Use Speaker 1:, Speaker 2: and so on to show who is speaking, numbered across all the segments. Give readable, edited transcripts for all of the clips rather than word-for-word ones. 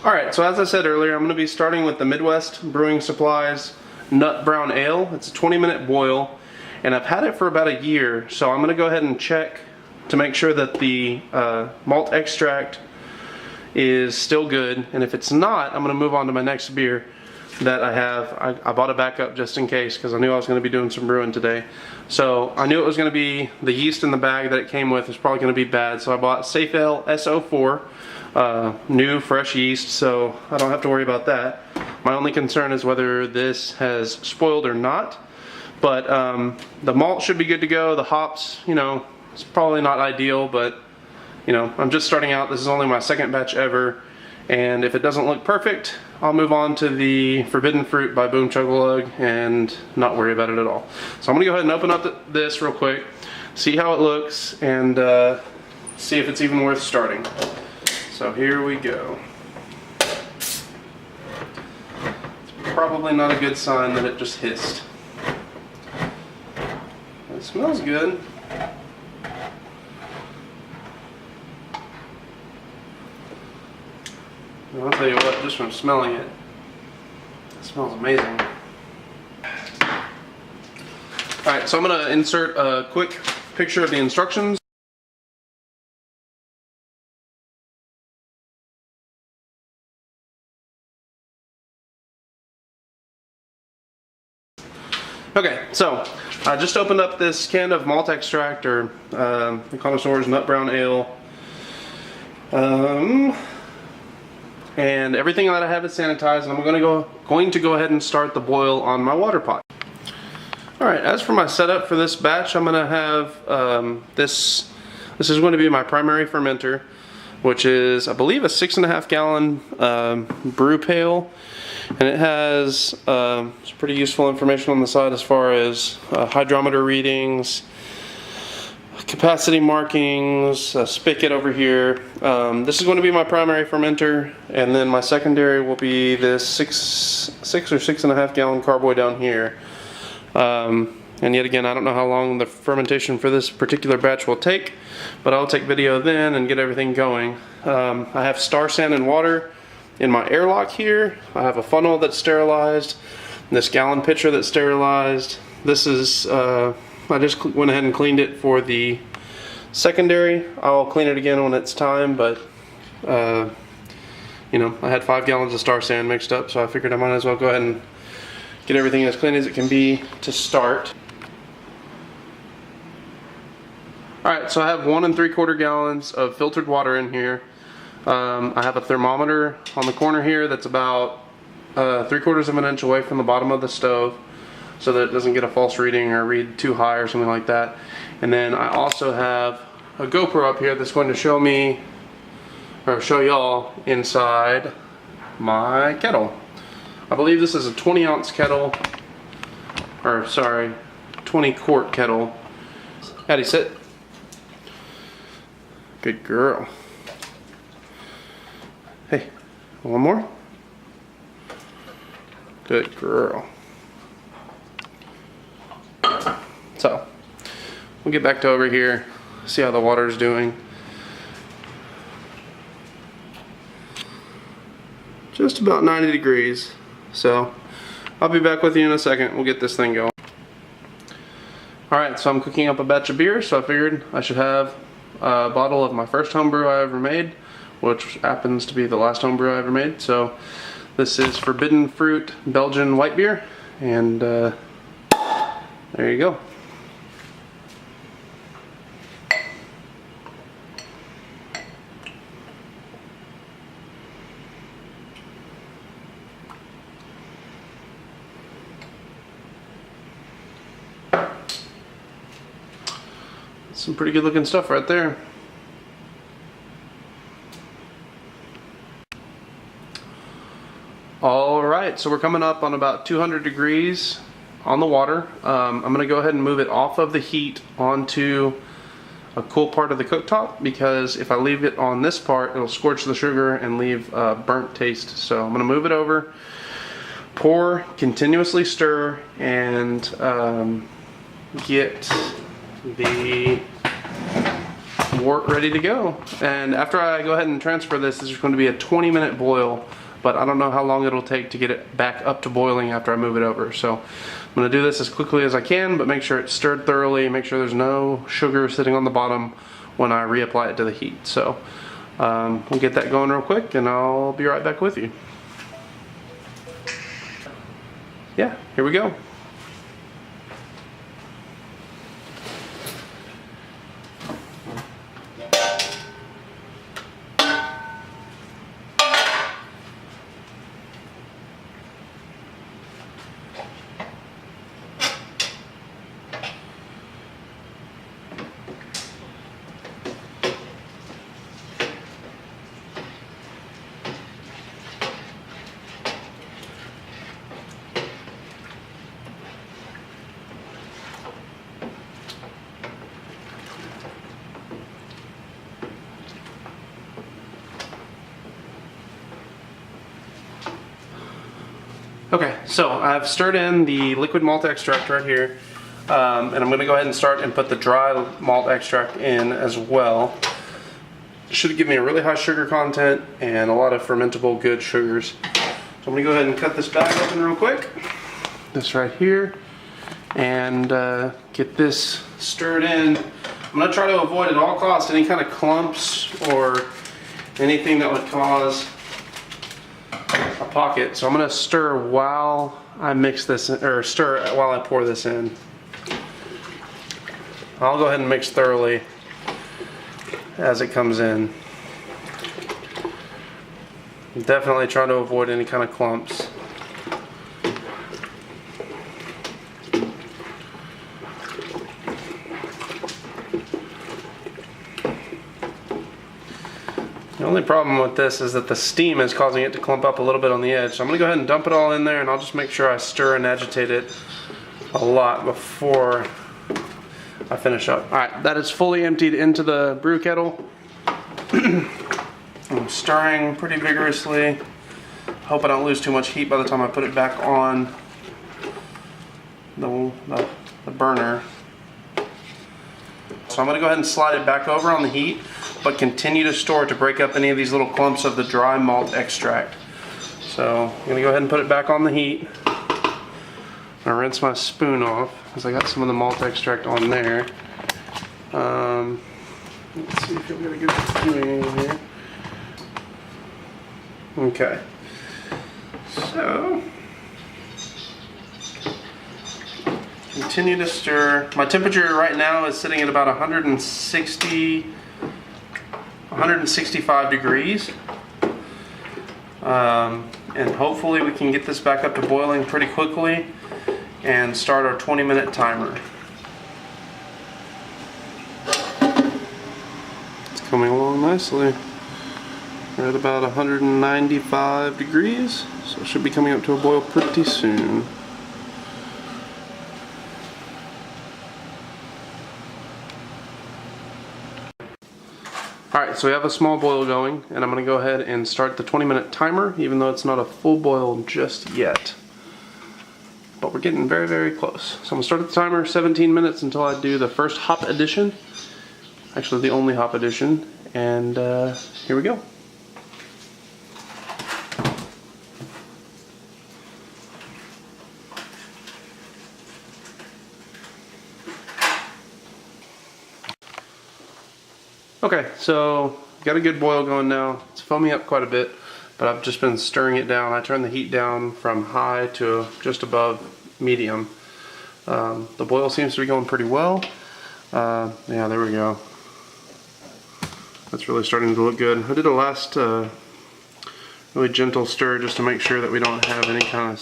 Speaker 1: Alright, so as I said earlier, I'm going to be starting with the Midwest Brewing Supplies Nut Brown Ale. It's a 20-minute boil, and I've had it for about a year, so I'm going to go ahead and check to make sure that the malt extract is still good, and if it's not, I'm going to move on to my next beer that I have. I bought a backup just in case because I knew I was going to be doing some brewing today. So I knew it was going to be the yeast in the bag that it came with is probably going to be bad, so I bought Safe Ale SO4, new fresh yeast, so I don't have to worry about that. My only concern is whether this has spoiled or not, but the malt should be good to go. The hops, you know, it's probably not ideal, but you know, I'm just starting out. This is only my second batch ever, and if it doesn't look perfect, I'll move on to the Forbidden Fruit by Boom Chug Lug and not worry about it at all. So I'm gonna go ahead and open up this real quick, see how it looks, and see if it's even worth starting. So here we go. It's probably not a good sign that it just hissed. It smells good. I'll tell you what, just from smelling it, it smells amazing. Alright, so I'm going to insert a quick picture of the instructions. Okay, so I just opened up this can of malt extract, or the Connoisseur's Nut Brown Ale. And everything that I have is sanitized, and I'm going to go ahead and start the boil on my water pot. Alright, as for my setup for this batch, I'm going to have this is going to be my primary fermenter, which is, I believe, a 6.5 gallon brew pail, and it has some pretty useful information on the side as far as hydrometer readings, capacity markings, a spigot over here. This is going to be my primary fermenter, and then my secondary will be this 6 or 6.5 gallon carboy down here. And yet again, I don't know how long the fermentation for this particular batch will take, but I'll take video then and get everything going. I have Star San and water in my airlock here. I have a funnel that's sterilized, this gallon pitcher that's sterilized. This is I just went ahead and cleaned it for the secondary. I'll clean it again when it's time, but you know, I had 5 gallons of Star San mixed up, so I figured I might as well go ahead and get everything as clean as it can be to start. Alright, so I have 1 3/4 gallons of filtered water in here. I have a thermometer on the corner here that's about 3/4 of an inch away from the bottom of the stove, so that it doesn't get a false reading or read too high or something like that. And then I also have a GoPro up here that's going to show me, or show y'all, inside my kettle. I believe this is a 20 ounce kettle, or sorry, 20 quart kettle. Addie, sit. Good girl. Hey, one more. Good girl. So, we'll get back to over here, see how the water's doing. Just about 90 degrees. So, I'll be back with you in a second. We'll get this thing going. Alright, so I'm cooking up a batch of beer, so I figured I should have a bottle of my first homebrew I ever made, which happens to be the last homebrew I ever made. So, this is Forbidden Fruit Belgian white beer, and there you go. Some pretty good looking stuff right there. Alright, so we're coming up on about 200 degrees on the water. I'm going to go ahead and move it off of the heat onto a cool part of the cooktop, because if I leave it on this part, it'll scorch the sugar and leave a burnt taste. So I'm going to move it over, pour, continuously stir, and get the wort ready to go. And after I go ahead and transfer this, this is going to be a 20-minute boil, but I don't know how long it'll take to get it back up to boiling after I move it over. So I'm going to do this as quickly as I can, but make sure it's stirred thoroughly, make sure there's no sugar sitting on the bottom when I reapply it to the heat. So we'll get that going real quick and I'll be right back with you. Yeah, here we go. Okay, so I've stirred in the liquid malt extract right here, and I'm going to go ahead and start and put the dry malt extract in as well. It should give me a really high sugar content and a lot of fermentable good sugars. So I'm going to go ahead and cut this bag open real quick, this right here, and get this stirred in. I'm going to try to avoid at all costs any kind of clumps or anything that would cause a pocket. So I'm going to stir while I mix this in, or stir while I pour this in. I'll go ahead and mix thoroughly as it comes in. Definitely try to avoid any kind of clumps. The only problem with this is that the steam is causing it to clump up a little bit on the edge. So I'm going to go ahead and dump it all in there, and I'll just make sure I stir and agitate it a lot before I finish up. Alright, that is fully emptied into the brew kettle. I'm stirring pretty vigorously. Hope I don't lose too much heat by the time I put it back on the burner. So I'm going to go ahead and slide it back over on the heat, but continue to stir to break up any of these little clumps of the dry malt extract. So I'm going to go ahead and put it back on the heat. I'm going to rinse my spoon off because I got some of the malt extract on there. Let's see if we've got a good viewing in here. Okay. So continue to stir. My temperature right now is sitting at about 165 degrees. And hopefully we can get this back up to boiling pretty quickly and start our 20-minute timer. It's coming along nicely. We're at about 195 degrees, so it should be coming up to a boil pretty soon. Alright, so we have a small boil going, and I'm going to go ahead and start the 20-minute timer, even though it's not a full boil just yet. But we're getting very, very close. So I'm going to start the timer 17 minutes until I do the first hop addition. Actually, the only hop addition. And here we go. Okay, so got a good boil going now. It's foaming up quite a bit, but I've just been stirring it down. I turned the heat down from high to just above medium. The boil seems to be going pretty well. Yeah, there we go. That's really starting to look good. I did a last really gentle stir just to make sure that we don't have any kind of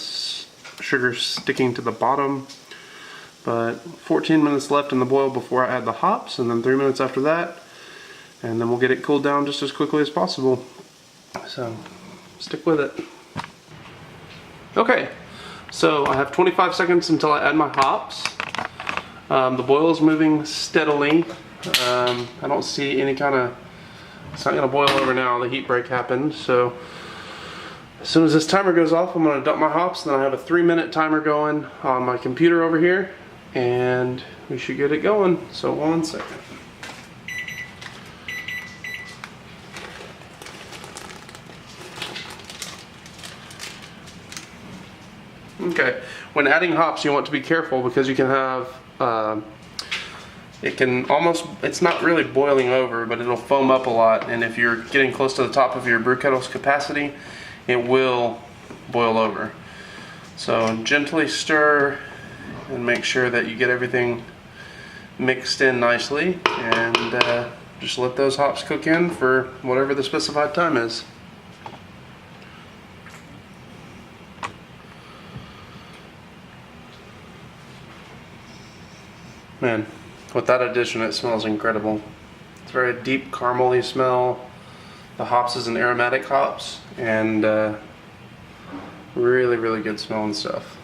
Speaker 1: sugar sticking to the bottom. But 14 minutes left in the boil before I add the hops, and then 3 minutes after that. And then we'll get it cooled down just as quickly as possible. So, stick with it. Okay, so I have 25 seconds until I add my hops. The boil is moving steadily. I don't see any kind of, it's not gonna boil over now, the heat break happened. So, as soon as this timer goes off, I'm gonna dump my hops, then I have a 3-minute timer going on my computer over here, and we should get it going. So 1 second. Okay, when adding hops you want to be careful because you can have, it's not really boiling over, but it'll foam up a lot, and if you're getting close to the top of your brew kettle's capacity, it will boil over. So gently stir and make sure that you get everything mixed in nicely, and just let those hops cook in for whatever the specified time is. Man, with that addition, it smells incredible. It's a very deep caramely smell. The hops is an aromatic hops, and really, really good smelling stuff.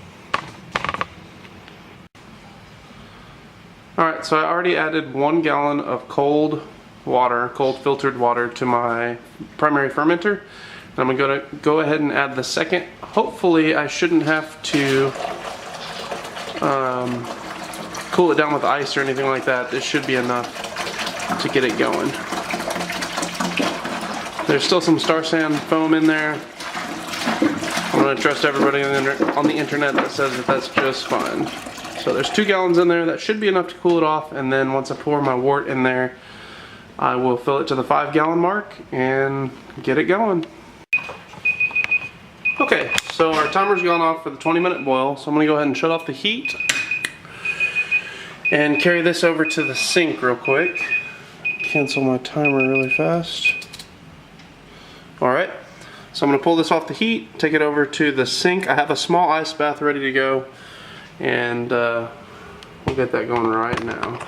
Speaker 1: Alright, so I already added 1 gallon of cold water, cold filtered water, to my primary fermenter. And I'm going to go ahead and add the second. Hopefully I shouldn't have to cool it down with ice or anything like that. This should be enough to get it going. There's still some Star Sand foam in there. I'm going to trust everybody on the internet that says that that's just fine. So there's 2 gallons in there. That should be enough to cool it off, and then once I pour my wort in there, I will fill it to the 5 gallon mark and get it going. Okay, so our timer's gone off for the 20-minute boil, so I'm going to go ahead and shut off the heat and carry this over to the sink real quick. Cancel my timer really fast. Alright, so I'm going to pull this off the heat, take it over to the sink. I have a small ice bath ready to go, and we'll get that going right now.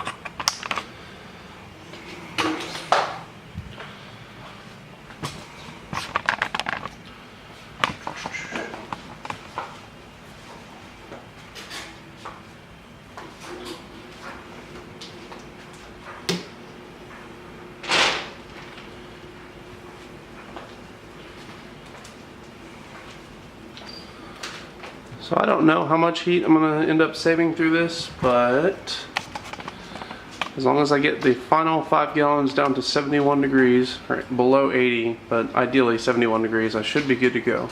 Speaker 1: So I don't know how much heat I'm going to end up saving through this, but as long as I get the final 5 gallons down to 71 degrees, or below 80, but ideally 71 degrees, I should be good to go.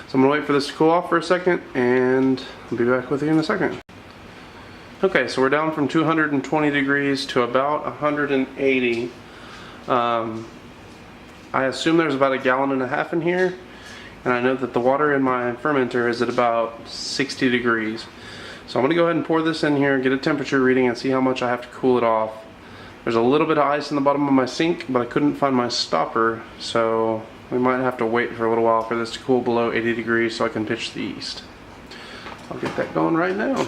Speaker 1: So I'm going to wait for this to cool off for a second, and I'll be back with you in a second. Okay, so we're down from 220 degrees to about 180. I assume there's about 1.5 gallons in here. And I know that the water in my fermenter is at about 60 degrees. So I'm going to go ahead and pour this in here, get a temperature reading, and see how much I have to cool it off. There's a little bit of ice in the bottom of my sink, but I couldn't find my stopper, so we might have to wait for a little while for this to cool below 80 degrees so I can pitch the yeast. I'll get that going right now.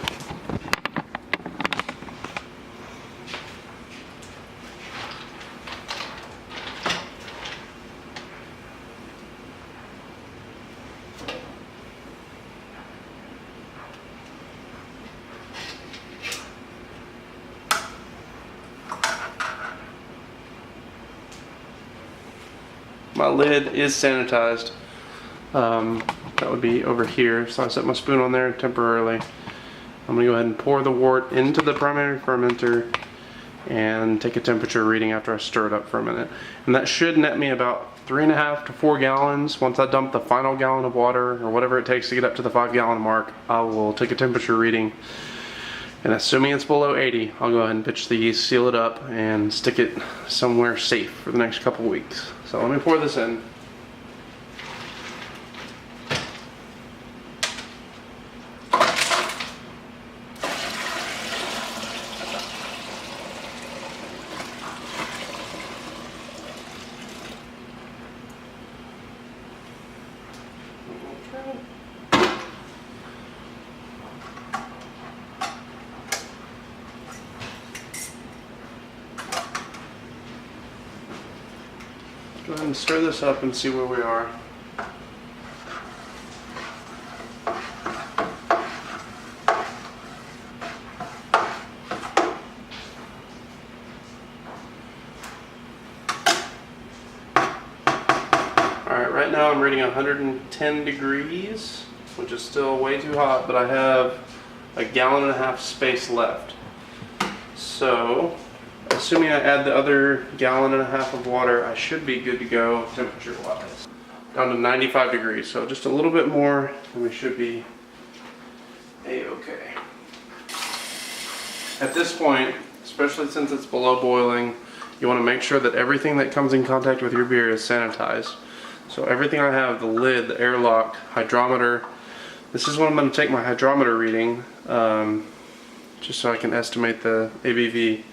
Speaker 1: My lid is sanitized. That would be over here. So I set my spoon on there temporarily. I'm going to go ahead and pour the wort into the primary fermenter and take a temperature reading after I stir it up for a minute. And that should net me about 3.5 to 4 gallons. Once I dump the final gallon of water, or whatever it takes to get up to the 5 gallon mark, I will take a temperature reading. And assuming it's below 80, I'll go ahead and pitch the yeast, seal it up, and stick it somewhere safe for the next couple weeks. So let me pour this in. Go ahead and stir this up and see where we are. Alright, right now I'm reading 110 degrees, which is still way too hot, but I have 1.5 gallons space left. So, assuming I add the other 1.5 gallons of water, I should be good to go temperature wise. Down to 95 degrees, so just a little bit more and we should be A-okay. At this point, especially since it's below boiling, you want to make sure that everything that comes in contact with your beer is sanitized. So everything I have, the lid, the airlock, hydrometer. This is when I'm going to take my hydrometer reading, just so I can estimate the ABV.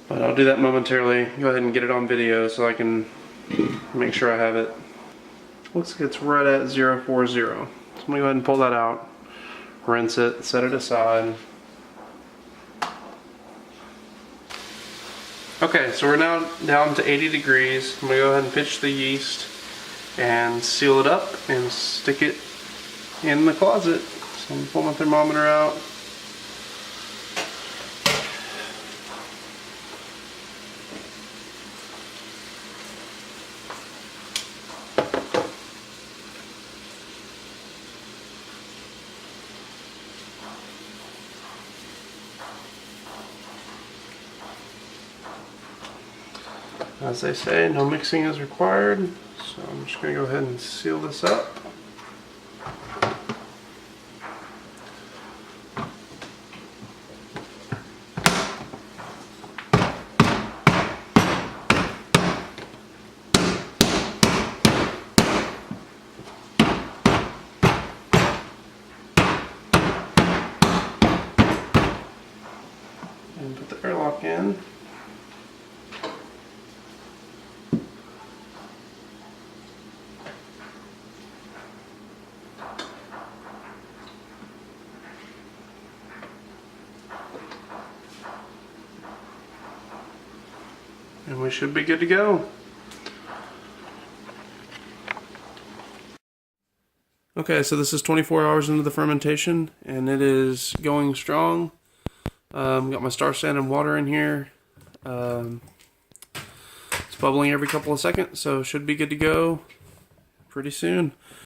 Speaker 1: But I'll do that momentarily. Go ahead and get it on video so I can make sure I have it. Looks like it's right at 040. So I'm going to go ahead and pull that out, rinse it, set it aside. Okay, so we're now down to 80 degrees. I'm going to go ahead and pitch the yeast and seal it up and stick it in the closet. So I'm going to pull my thermometer out. As they say, no mixing is required, so I'm just going to go ahead and seal this up. And put the airlock in. And we should be good to go. Okay, so this is 24 hours into the fermentation, and it is going strong. Got my star sand water in here. It's bubbling every couple of seconds, so should be good to go pretty soon.